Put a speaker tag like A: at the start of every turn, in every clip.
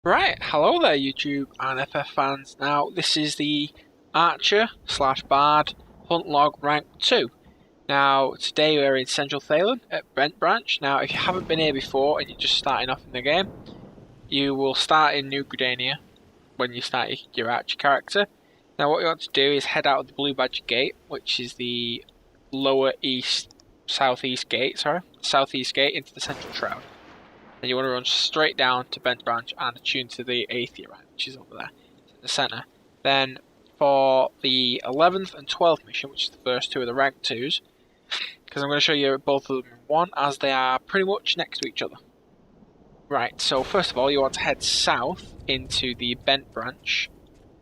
A: Right, hello there YouTube and FF fans. Now this is the Archer slash Bard Hunt Log Rank 2. Now today we're in Central Thailand at Brent Branch. Now if you haven't been here before and you're just starting off in the game, you will start in New Gridania when you start your Archer character. Now what you want to do is head out of the Blue Badger Gate, which is the southeast gate into the Central Shroud. Then you want to run straight down to Bent Branch and attune to the Aetherite, which is over there in the centre. Then for the 11th and 12th mission, which is the first two of the rank 2s, because I'm going to show you both of them in one, as they are pretty much next to each other. Right, so first of all you want to head south into the Bent Branch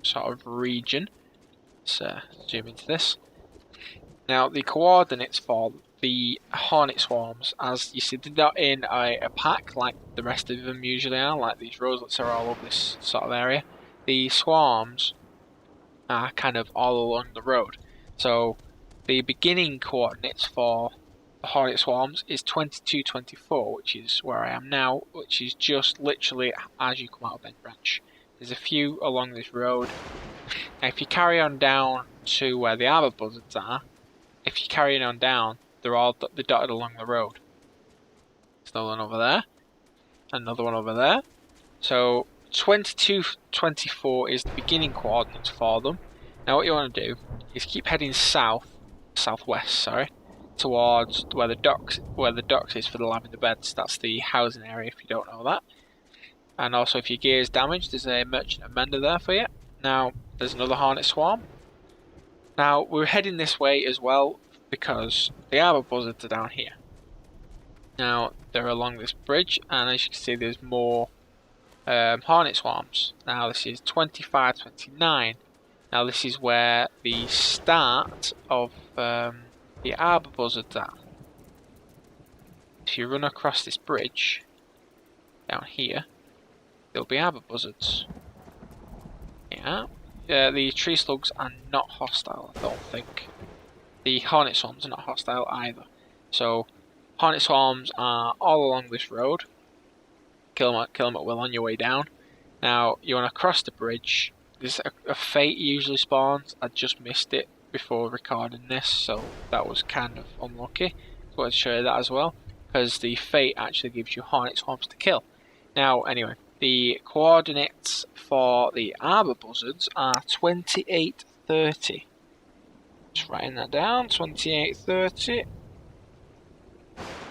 A: sort of region. Let's zoom into this. Now the coordinates for the hornet swarms, as you see, they're not in a pack like the rest of them usually are, like these roselets are all over this sort of area. The swarms are kind of all along the road. So the beginning coordinates for the hornet swarms is 2224, which is where I am now, which is just literally as you come out of Bent Branch. There's a few along this road. Now if you carry on down to where the arbor buzzards are, if you carry on down, they're dotted along the road. There's another one over there. Another one over there. So 2224 is the beginning coordinates for them. Now what you want to do is keep heading southwest, towards where the docks is for the lavender beds. That's the housing area if you don't know that. And also if your gear is damaged, there's a merchant amender there for you. Now there's another hornet swarm. Now we're heading this way as well because the arbor buzzards are down here. Now they're along this bridge, and as you can see there's more hornet swarms. Now this is 2529. Now this is where the start of the arbor buzzards are. If you run across this bridge down here, there'll be arbor buzzards. Yeah. The tree slugs are not hostile, I don't think. The hornet swarms are not hostile either. So, hornet swarms are all along this road. Kill them at will on your way down. Now, you want to cross the bridge. There's a fate usually spawns. I just missed it before recording this, so that was kind of unlucky. So I wanted to show you that as well, because the fate actually gives you hornet swarms to kill. Now, anyway, the coordinates for the arbor buzzards are 2830. Just writing that down, 2830.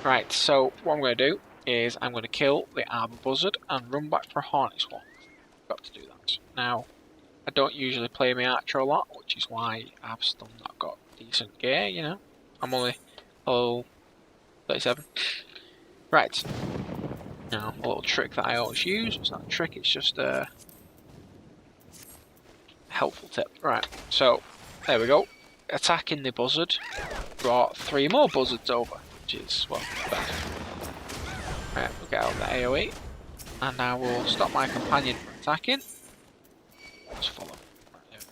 A: Right, so what I'm going to do is I'm going to kill the arbor buzzard and run back for a hornet swarm. Got to do that. Now, I don't usually play my archer a lot, which is why I've still not got decent gear, you know. I'm only level 37. Right. Now, a little trick that I always use. It's not a trick, it's just a helpful tip. Right, so there we go. Attacking the buzzard brought 3 more buzzards over, which is, well, bad. Right, we'll get out of the AoE, and now we'll stop my companion from attacking. Just follow. Right,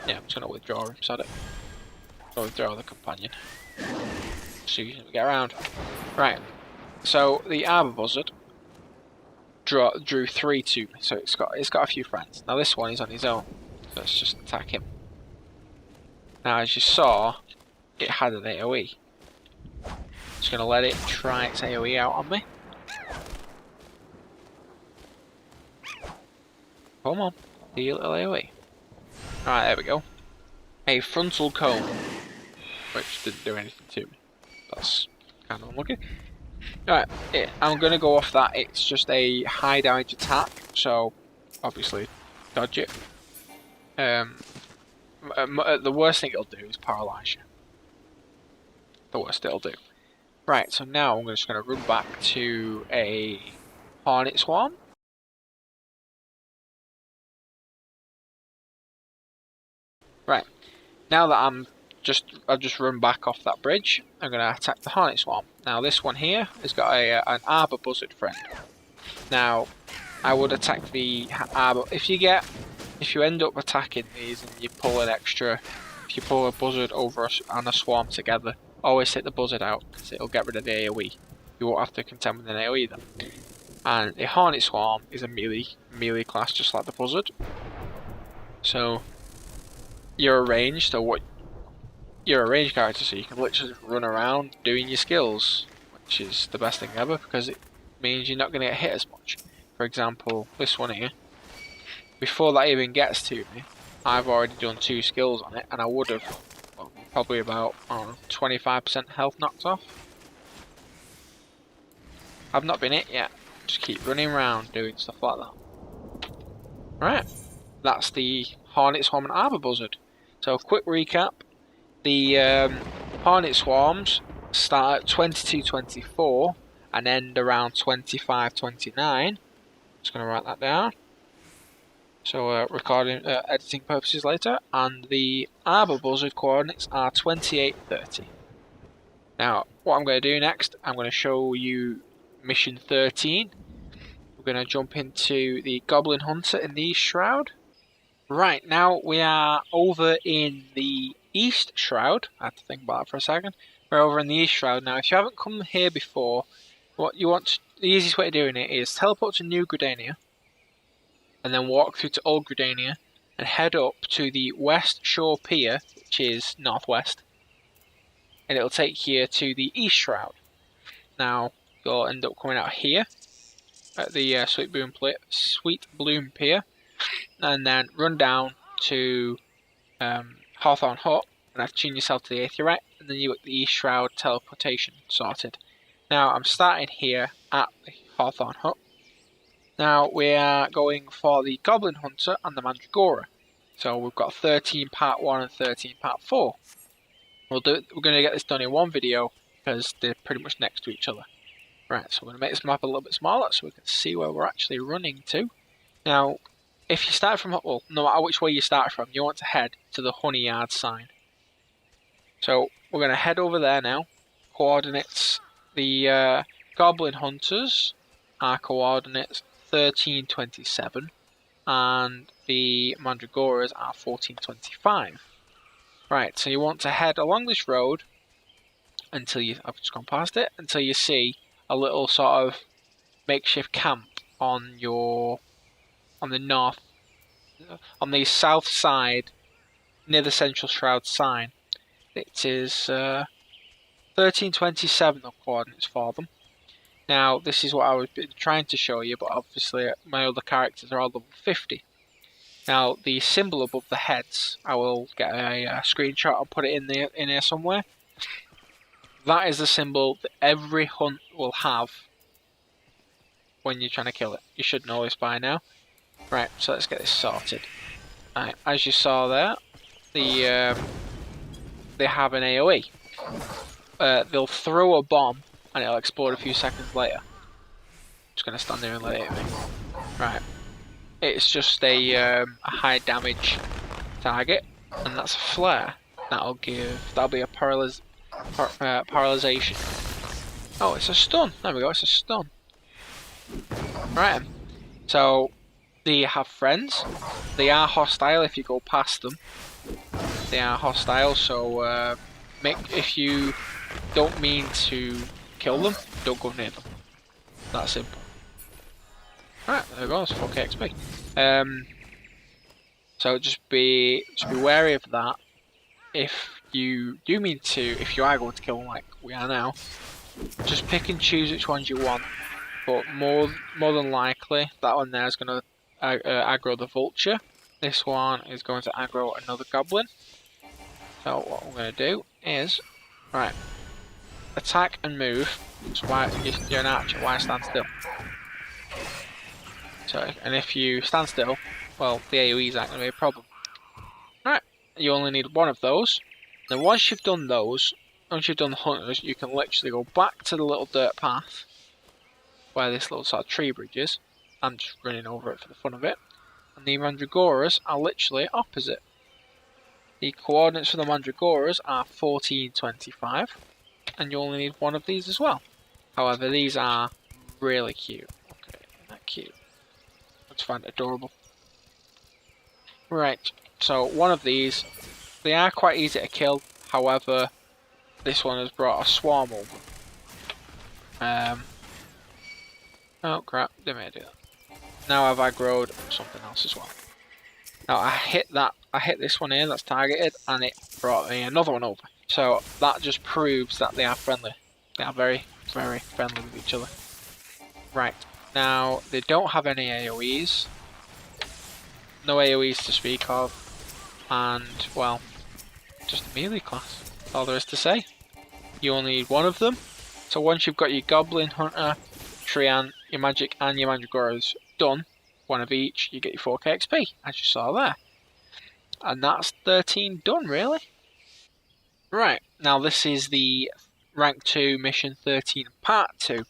A: yeah, I'm just going to withdraw him, sod it. So withdraw the companion. As soon as we get around. Right, so the arbor buzzard drew 3 to me, so it's got a few friends. Now this one is on his own, so let's just attack him. Now as you saw, it had an AoE. Just going to let it try its AoE out on me. Come on, do your little AoE. Alright, there we go. A frontal cone, which didn't do anything to me. That's kind of unlucky. Alright, I'm going to go off that. It's just a high damage attack, so obviously dodge it. The worst thing it'll do is paralyze you. The worst it'll do. Right, so now I'm just going to run back to a hornet swarm. Right, now that I've just run back off that bridge, I'm going to attack the hornet swarm. Now this one here has got an arbor buzzard friend. Now, I would attack the arbor. If you end up attacking these and you pull if you pull a buzzard over and a swarm together, always take the buzzard out because it'll get rid of the AoE. You won't have to contend with an AoE then. And a Hornet Swarm is a melee class, just like the Buzzard. So you're a ranged, you're a ranged character, so you can literally run around doing your skills, which is the best thing ever because it means you're not going to get hit as much. For example, this one here. Before that even gets to me, I've already done 2 skills on it, and I would have probably about 25% health knocked off. I've not been hit yet. Just keep running around doing stuff like that. Right, that's the Hornet Swarm and Arbor Buzzard. So quick recap: the Hornet Swarms start at 22-24 and end around 25-29. Just gonna write that down. So recording, editing purposes later. And the Arbor Buzzard coordinates are 28-30. Now, what I'm going to do next, I'm going to show you mission 13. We're going to jump into the Goblin Hunter in the East Shroud. Right, now we are over in the East Shroud. I had to think about that for a second. We're over in the East Shroud now. If you haven't come here before, the easiest way of doing it is teleport to New Gridania, and then walk through to Old Gridania, and head up to the West Shore Pier, which is northwest, and it'll take you to the East Shroud. Now, you'll end up coming out here, at the Sweet Bloom Pier, and then run down to Hawthorne Hut, and have to tune yourself to the Aetheryte, and then you get the East Shroud teleportation sorted. Now, I'm starting here at the Hawthorne Hut. Now we are going for the Goblin Hunter and the Mandragora. So we've got 13 Part 1 and 13 Part 4. We're going to get this done in one video because they're pretty much next to each other. Right, so we're going to make this map a little bit smaller so we can see where we're actually running to. Now, if you start from, well, no matter which way you start from, you want to head to the Honey Yard sign. So we're going to head over there now. Coordinates: the Goblin Hunters are coordinates 13-27, and the Mandragoras are 14-25. Right, so you want to head along this road until I've just gone past it, until you see a little sort of makeshift camp on the south side, near the Central Shroud sign. It is 13-27 the coordinates for them. Now, this is what I was trying to show you, but obviously my other characters are all level 50. Now, the symbol above the heads, I will get a screenshot and put it in here somewhere. That is the symbol that every hunt will have when you're trying to kill it. You should know this by now. Right, so let's get this sorted. Right, as you saw there, they have an AoE. They'll throw a bomb and it'll explode a few seconds later. Just gonna stand there and let it hit me. Right. It's just a high damage target, and that's a flare. That'll be a paralyzation. Oh, it's a stun. There we go. It's a stun. Right. So they have friends. They are hostile if you go past them. They are hostile. So if you don't mean to kill them, don't go near them. That's simple. Right, there we go, it's 4k XP. So just be wary of that. If you do mean to, if you are going to kill them like we are now, just pick and choose which ones you want. But more than likely, that one there is going to aggro the vulture. This one is going to aggro another goblin. So what I'm going to do is, right, attack and move. So why you're an archer? Why stand still? So, and if you stand still, well, the AoEs aren't going to be a problem. Right, you only need one of those. Then once you've done those, once you've done the hunters, you can literally go back to the little dirt path where this little sort of tree bridge is. I'm just running over it for the fun of it. And the Mandragoras are literally opposite. The coordinates for the Mandragoras are 14-25, and you only need one of these as well. However, these are really cute. Okay, not cute. I just find it adorable. Right, so one of these, they are quite easy to kill. However, this one has brought a swarm over. Oh crap, they may do that. Now have I growed something else as well. Now I hit this one here that's targeted, and it brought me another one over. So that just proves that they are friendly. They are very, very friendly with each other. Right, now they don't have any AoEs. No AoEs to speak of. And, well, just a melee class. That's all there is to say. You only need one of them. So once you've got your Goblin Hunter, Treant, your Magic and your Mandragoras done, one of each, you get your 4k XP, as you saw there. And that's 13 done, really. Right, now this is the Rank 2 Mission 13 Part 2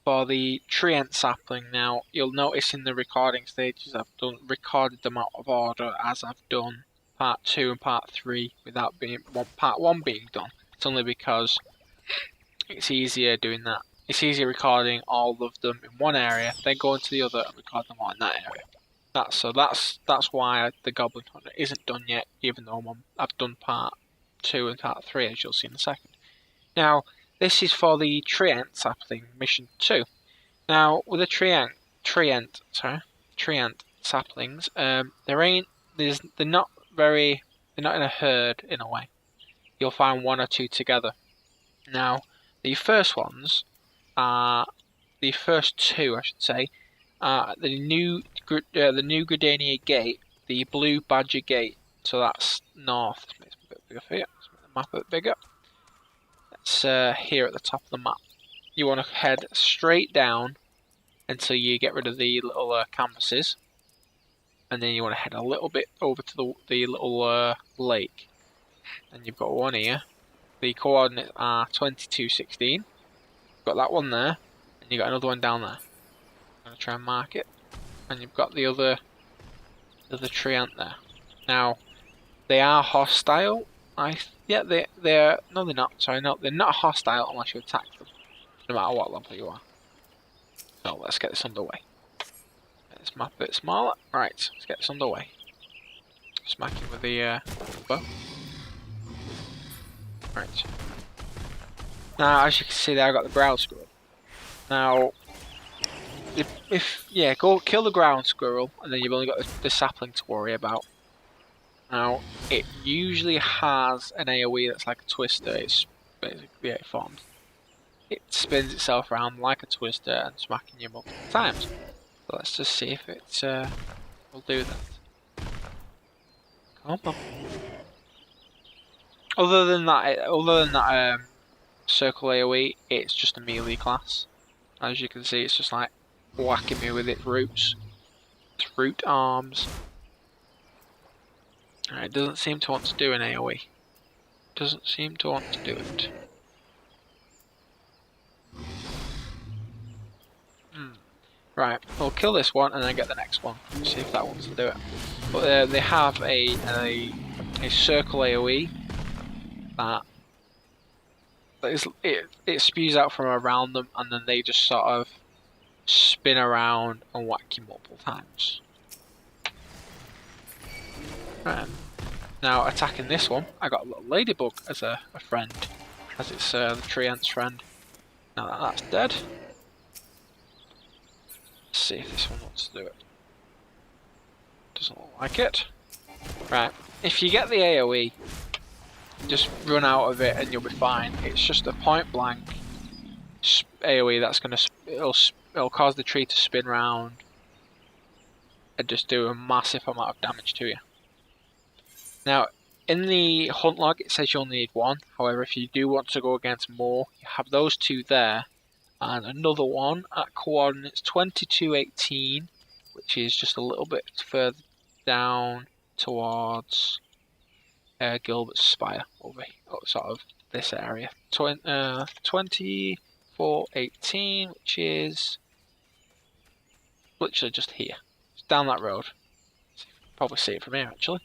A: for the Treant sapling. Now, you'll notice in the recording stages I've recorded them out of order as I've done Part 2 and Part 3 without Part 1 being done. It's only because it's easier doing that. It's easier recording all of them in one area, then go into the other and record them all in that area. That's why the Goblin Hunter isn't done yet, even though I've done Part 2 and Part 3, as you'll see in a second. Now, this is for the Treant sapling Mission 2. Now, with the Treant saplings, they're not in a herd in a way. You'll find one or two together. Now, the first two, I should say, the new Gridania Gate, the Blue Badger Gate. So that's north. Let's make it a bit bigger for you. Let's make the map a bit bigger. It's here at the top of the map. You want to head straight down until you get rid of the little canvases, and then you want to head a little bit over to the little lake. And you've got one here. The coordinates are 2216. Got that one there, and you got another one down there. I'm gonna try and mark it, and you've got the other Treant there. Now, they are hostile. They're no, they're not. Sorry, no, they're not hostile unless you attack them, no matter what level you are. So let's get this underway. Make this map a bit smaller. Right, let's get this underway. Smack it with the bow. Right. Now, as you can see there, I got the ground squirrel. Now, go kill the ground squirrel, and then you've only got the sapling to worry about. Now, it usually has an AoE that's like a twister. It's basically it forms. It spins itself around like a twister and smacking you multiple times. So let's just see if it will do that. Come on. Other than that circle AoE, it's just a melee class. As you can see, it's just like whacking me with its roots, its root arms. It doesn't seem to want to do an AoE. Doesn't seem to want to do it. Right, we'll kill this one and then get the next one. See if that wants to do it. But they have a circle AoE that it spews out from around them, and then they just sort of spin around and whack you multiple times. Right. Now attacking this one, I got a little ladybug as a friend, as it's the Treant's friend. Now that's dead. Let's see if this one wants to do it. Doesn't look like it. Right, if you get the AoE, just run out of it and you'll be fine. It's just a point blank AoE that's gonna it'll cause the tree to spin round and just do a massive amount of damage to you. Now, in the hunt log it says you only need one. However, if you do want to go against more, you have those two there, and another one at coordinates 2218, which is just a little bit further down towards Gilbert's Spire, over sort of this area. 2418, which is literally just here. It's down that road. You can probably see it from here actually.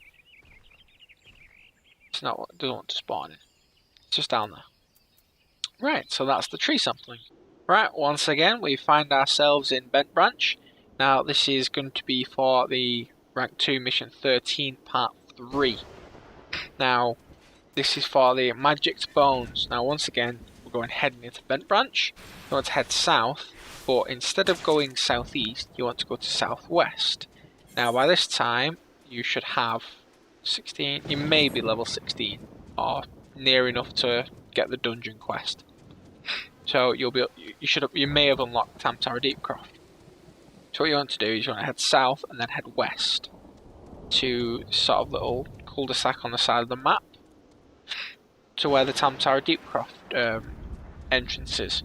A: It's not, it doesn't want to spawn in. It's just down there. Right, so that's the tree sampling. Right, once again we find ourselves in Bent Branch. Now this is going to be for the Rank 2 Mission 13 Part 3. Now this is for the Magic Bones. Now once again we're heading into Bent Branch. We want to head south but instead of going southeast, you want to go to southwest. Now by this time, you should have 16, you may be level 16, or near enough to get the dungeon quest. So you may have unlocked Tamtara Deepcroft. So what you want to do is you want to head south and then head west to sort of little cul-de-sac on the side of the map to where the Tamtara Deepcroft entrance is.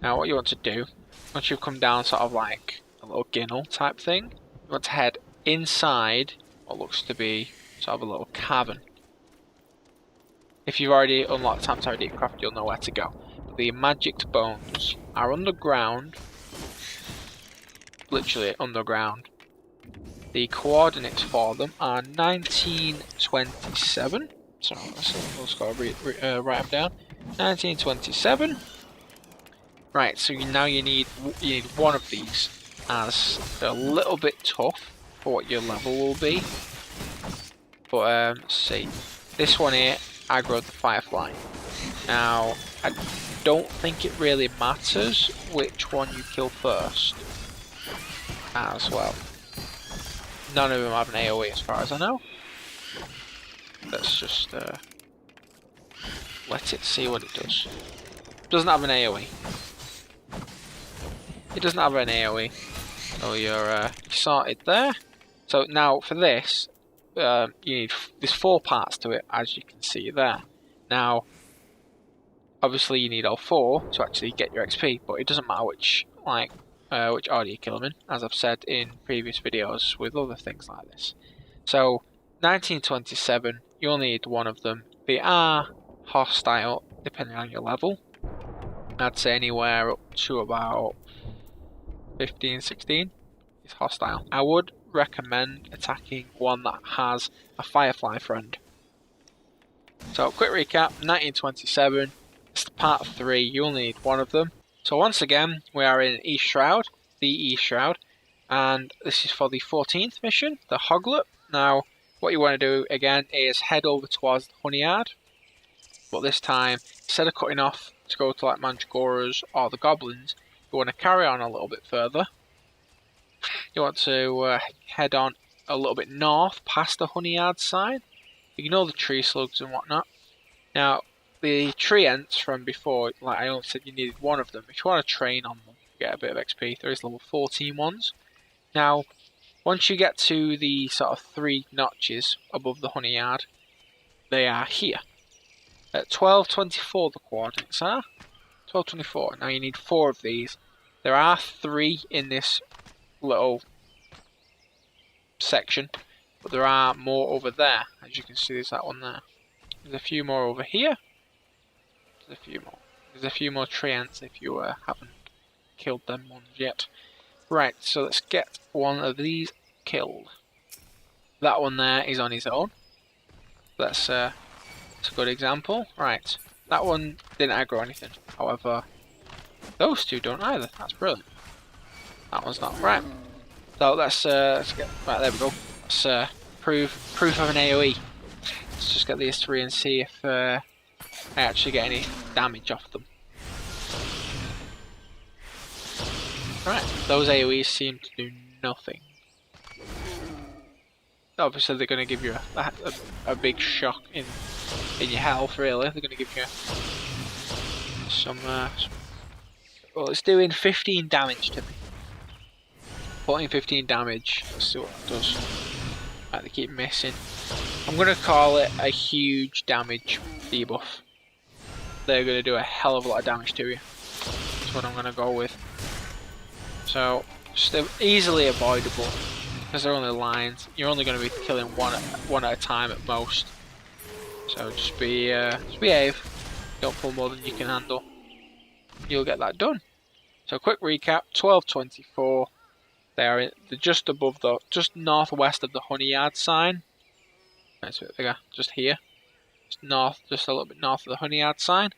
A: Now what you want to do, once you've come down sort of like a little ginnel type thing, you want to head inside what looks to be sort of a little cavern. If you've already unlocked Tamtara Deepcroft, you'll know where to go. The magicked bones are underground, literally underground. The coordinates for them are 1927. So let's go write them down. 1927. Right, so now you need one of these, as they're a little bit tough for what your level will be. But let's see, this one here, aggroed the Firefly. Now I don't think it really matters which one you kill first, as well. None of them have an AoE as far as I know. Let's just let it see what it does. Doesn't have an AoE. It doesn't have an AoE. So you're sorted there. So now for this, there's 4 parts to it, as you can see there. Now, obviously you need all 4 to actually get your XP, but it doesn't matter which order you kill them in, as I've said in previous videos with other things like this. So 1927, you'll need one of them. They are hostile depending on your level. I'd say anywhere up to about 15, 16 is hostile. I would recommend attacking one that has a Firefly friend. So quick recap, 1927, it's part 3, you only need one of them. So once again, we are in East Shroud, the East Shroud, and this is for the 14th mission, the Hoglet. Now, what you want to do again is head over towards the Honeyard, but this time, instead of cutting off to go to like Manticoras or the Goblins, you want to carry on a little bit further. You want to head on a little bit north past the Honeyard side. Ignore the tree slugs and whatnot. Now, the tree ants from before, like I only said you needed one of them. If you want to train on them, get a bit of XP, there is level 14 ones. Now, once you get to the sort of 3 notches above the Honeyard, they are here. At 1224 the coordinates are. 1224. Now you need 4 of these. There are 3 in this little section, but there are more over there. As you can see, there's that one there. There's a few more over here. There's a few more. There's a few more tree ants if you haven't killed them ones yet. Right, so let's get one of these killed. That one there is on his own. That's a good example. Right, that one didn't aggro anything. However, those 2 don't either. That's brilliant. That one's not right. So let's get right there. We go. Let's proof of an AOE. Let's just get these 3 and see if I actually get any damage off them. Right, those AOEs seem to do nothing. Obviously, they're going to give you a big shock in your health. Really, they're going to give you some. Well, it's doing 15 damage to me. Putting 15 damage. Let's see what it does. Right, they keep missing. I'm going to call it a huge damage debuff. They're going to do a hell of a lot of damage to you. That's what I'm going to go with. So, just easily avoidable. Because they're only lines. You're only going to be killing one at a time at most. So just behave. Don't pull more than you can handle. You'll get that done. So quick recap: 1224. They're just above just northwest of the Honeyard sign. That's a bit bigger. Just here. Just a little bit north of the Honeyard sign.